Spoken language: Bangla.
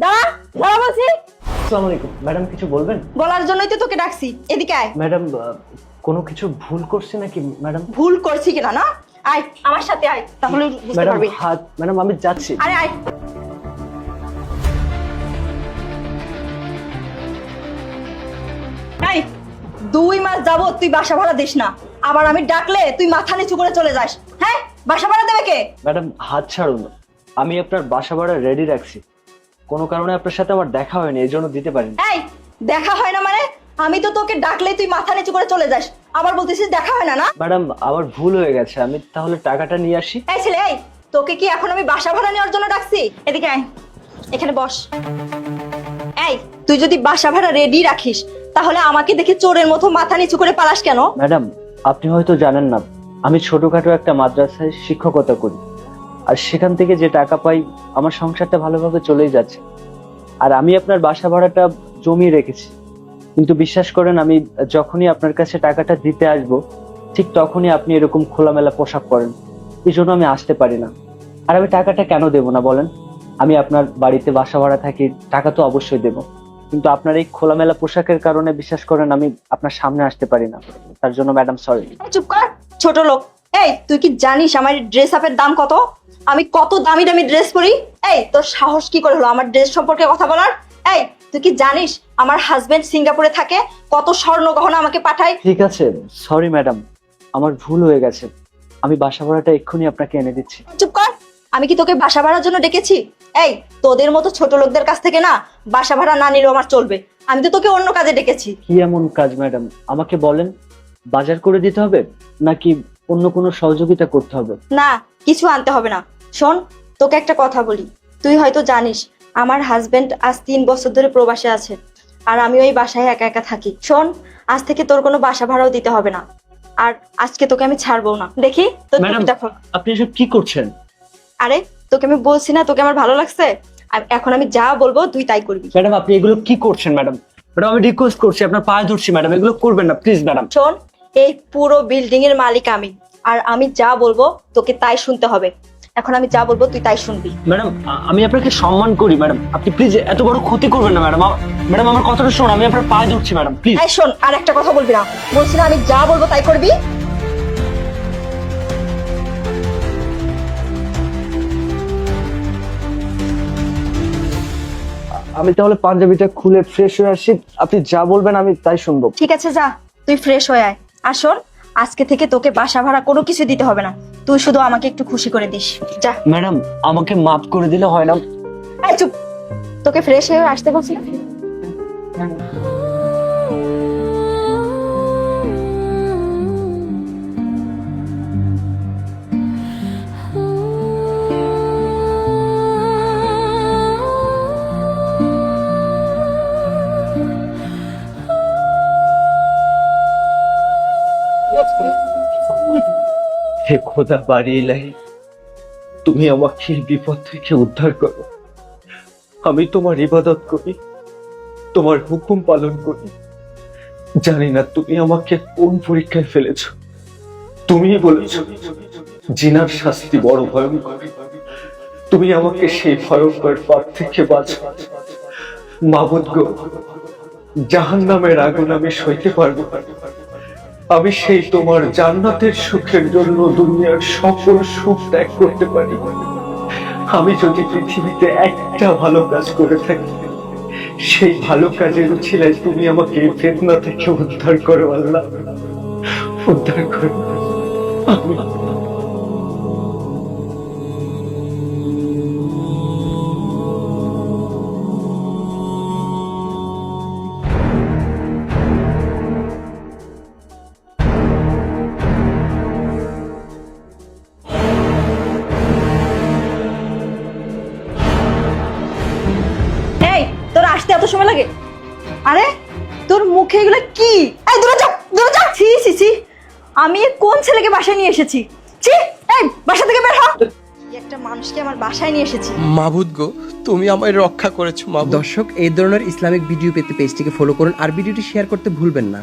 দাঁড়া দাঁড়া বলছি। আসসালামু আলাইকুম ম্যাডাম, কিছু বলবেন? বলার জন্যই তো তোকে ডাকছি, এদিকে আয়। ম্যাডাম কোনো কিছু ভুল করছি নাকি ম্যাডাম? ভুল করছি কিনা না, আয় আমার সাথে আয়, তাহলে বুঝতে ম্যাডাম পারবি। হাত, ম্যাডাম আমি যাচ্ছি। আরে আয়। এই 2 মাস যাবত তুই বাসা ভাড়া দিস না, আবার আমি ডাকলে তুই মাথা নিচু করে চলে যাস। হ্যাঁ, বাসা ভাড়া দেবে কে? ম্যাডাম হাত ছাড়ুন, আমি আপনার বাসা ভাড়া রেডি রাখছি। কোনো কারণে আপনার সাথে আমার দেখা হয়নি, এই জন্য দিতে পারিনি। এই দেখা হয় না মানে? আমি তো তোকে ডাকলে তুই মাথা নিচু করে চলে যাস, আবার বলতেছিস দেখা হয় না। না ম্যাডাম আমার ভুল হয়ে গেছে, আমি তাহলে টাকাটা নিয়ে আসি। এই ছেলে, এই তোকে কি এখন আমি বাসা ভাড়া নেওয়ার জন্য ডাকছি? এদিকে আয়, এখানে বস। এই তুই যদি বাসা ভাড়া রেডি রাখিস, তাহলে আমাকে দেখে চোরের মতো মাথা নিচু করে পালাস কেন? ম্যাডাম আপনি হয়তো জানেন না, আমি ছোটখাটো একটা মাদ্রাসায় শিক্ষকতা করি, আর সেখান থেকে যে টাকা পাই আমার সংসারটা ভালোভাবে চলেই যাচ্ছে। আর আমি আপনার বাসা ভাড়াটা জমিয়ে রেখেছি, কিন্তু বিশ্বাস করেন আমি যখনই আপনার কাছে টাকাটা দিতে আসব, ঠিক তখনই আপনি এরকম খোলামেলা পোশাক পরেন, এই জন্য আমি আসতে পারি না। আর আমি টাকাটা কেন দেবো না বলেন? আমি আপনার বাড়িতে বাসা ভাড়া থাকি, টাকা তো অবশ্যই দেবো, কিন্তু আপনার এই খোলামেলা পোশাকের কারণে বিশ্বাস করেন আমি আপনার সামনে আসতে পারি না। তার জন্য ম্যাডাম সরি। চুপ কর ছোট লোক। এই তুই কি জানিস আমার ড্রেস আপের দাম কত? আমি কত দামি দামি ড্রেস পরি। এই তোর সাহস কি করে হলো আমার ড্রেস সম্পর্কে কথা বলার? এই তুই কি জানিস আমার হাজবেন্ড সিঙ্গাপুরে থাকে, কত স্বর্ণ গহনা আমাকে পাঠায়? ঠিক আছে, সরি ম্যাডাম, আমার ভুল হয়ে গেছে, আমি বাসা ভাড়াটা এক্ষুনি আপনাকে এনে দিচ্ছি। চুপ কর। আমি কি তোকে বাসা ভাড়ার জন্য ডেকেছি? এই তোদের মতো ছোট লোকদের কাছ থেকে না বাসা ভাড়া না নিলেও আমার চলবে, আমি তো তোকে অন্য কাজে ডেকেছি। কি এমন কাজ ম্যাডাম, আমাকে বলেন। বাজার করে দিতে হবে নাকি অন্য কোনো সহযোগিতা করতে হবে? না, কিছু আনতে হবে না। শোন, তোকে একটা কথা বলি, তুই হয়তো জানিস আমার হাজবেন্ড আজ 3 বছর ধরে প্রবাসে আছে, আর আমি ওই বাসায় একা একা থাকি। শোন, আজ থেকে তোর কোনো বাসা ভাড়াও দিতে হবে না, আর আজকে তোকে আমি ছাড়বো না। দেখি তোর ম্যাডাম টুপিটা খোল। আপনি এসব কি করছেন? আরে তোকে আমি বলছি না তোকে আমার ভালো লাগছে, আর এখন আমি যা বলবো তুই তাই করবি। ম্যাডাম আপনি এগুলো কি করছেন ম্যাডাম? ম্যাডাম আমি রিকোয়েস্ট করছি, আপনার পায়ে ধরছি ম্যাডাম, এগুলো করবেন না প্লিজ ম্যাডাম। শোন, এই পুরো বিল্ডিং এর মালিক আমি, আর আমি যা বলবো তোকে তাই শুনতে হবে। এখন আমি যা বলবো তুই তাই শুনবি। ম্যাডাম আমি আপনাকে সম্মান করি ম্যাডাম, আপনি প্লিজ এত বড় ক্ষতি করবেন না ম্যাডাম। ম্যাডাম আমার কথাটা শোন, আমি আপনার পায়ে ধরছি ম্যাডাম প্লিজ। এই শোন, আর একটা কথা বলবি না, বলছি না আমি যা বলবো তাই করবি। আমি তাহলে পাঞ্জাবিটা খুলে ফ্রেশ হয়ে আসি, আপনি যা বলবেন আমি তাই শুনবো। ঠিক আছে, যা তুই ফ্রেশ হয়ে আয়। আর শোন, আজকে থেকে তোকে বাসা ভাড়া কোনো কিছু দিতে হবে না, তুই শুধু আমাকে একটু খুশি করে দিস। যা। ম্যাডাম আমাকে মাফ করে দিলে হয় না? এই চুপ, তোকে ফ্রেশ হয়ে আসতে বলছি। হে খোদা বাড়ি ইলাহি, তুমি আমাকে এই বিপদ থেকে উদ্ধার করো। আমি তোমার ইবাদত করি, তোমার হুকুম পালন করি। জানি না তুমি আমাকে কোন পরীক্ষায় ফেলেছ। তুমি বলেছ জিনার শাস্তি বড় ভয়ঙ্কর, তুমি আমাকে সেই ভয়ঙ্কর পাপ থেকে বাঁচো। মাবুদ গো, জাহান্নামের আগুন আমি সইতে পারবো না। আমি সেই তোমার জান্নাতের সুখের জন্য দুনিয়ার সকল সুখ ত্যাগ করতে পারি। আমি যদি পৃথিবীতে একটা ভালো কাজ করে থাকি, সেই ভালো কাজের উছিলায় তুমি আমাকে এই ফিতনা থেকে উদ্ধার করো আল্লাহ, উদ্ধার করো। আমিন। এই তোর আসতে এত সময় লাগে? আরে তোর মুখে এগুলো কি? এই দূরে যা, দূরে যা। ছি ছি ছি, আমি কোন ছেলেকে বাসায় নিয়ে এসেছি? ছি, এই বাসা থেকে বের হ। একটা মানুষকে আমার বাসায় নিয়ে এসেছি। মাবুদ গো, তুমি আমায় রক্ষা করেছো মাবুদ। দর্শক, এই ধরনের ইসলামিক ভিডিও পেতে পেজটিকে ফলো করুন আর ভিডিওটি শেয়ার করতে ভুলবেন না।